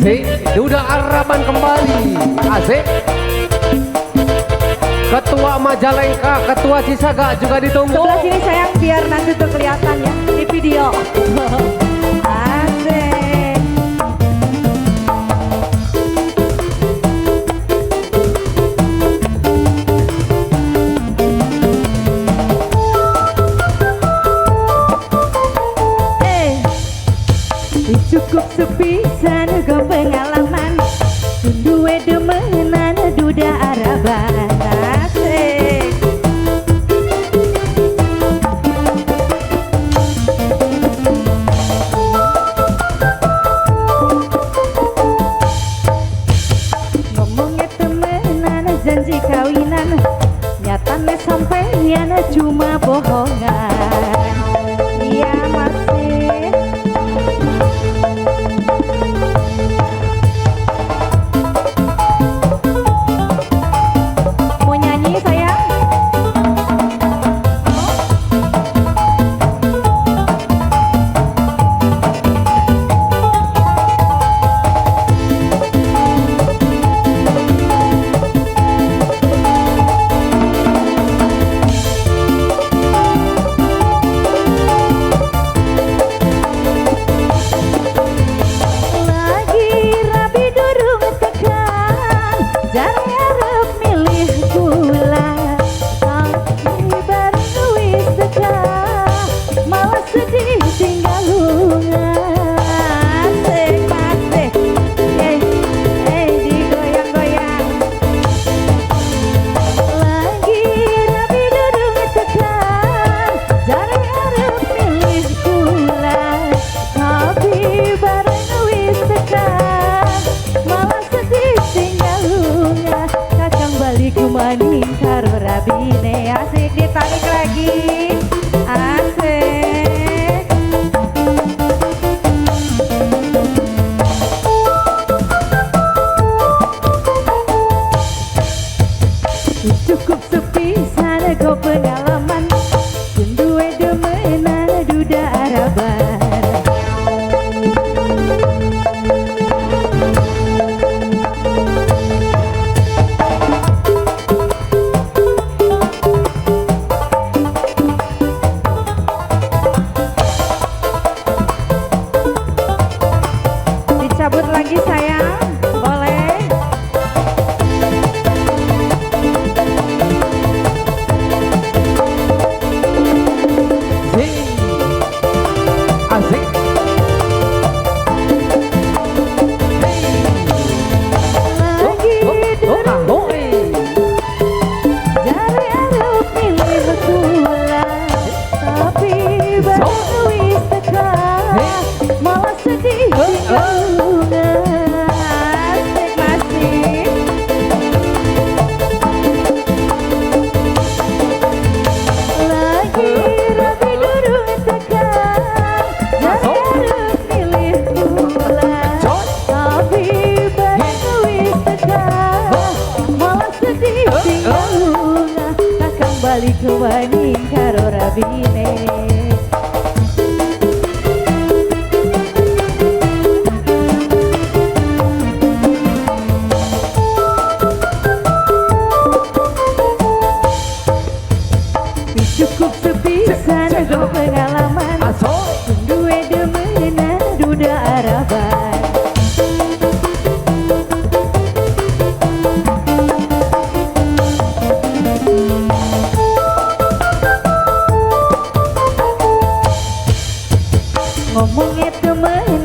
Si Duda Araban kembali. Asik. Ketua Majalengka, Ketua Cisaga juga ditunggu. Sebelah sini sayang biar nanti tuh kelihatan ya di video. Asik. Cukup sepisan go pengalaman duwe demenan duda Araban. Asik. Ngomongnya temenan janji kawinan nyatanya sampeyan cuma bohongan. Iya masih maning karo rabine. Asik ditarik lagi. Asik. Cukup sepisan go pengalaman duwe demenan duda Araban. Cabut lagi sayang, boleh. Asik. Lagi duduk jari arep milih kula, tapi baru wis teka malah sedih. Balik ke maning karo rabine. Cukup sepisan go pengalaman duwe demenan duda Araban. Ngomongnya temen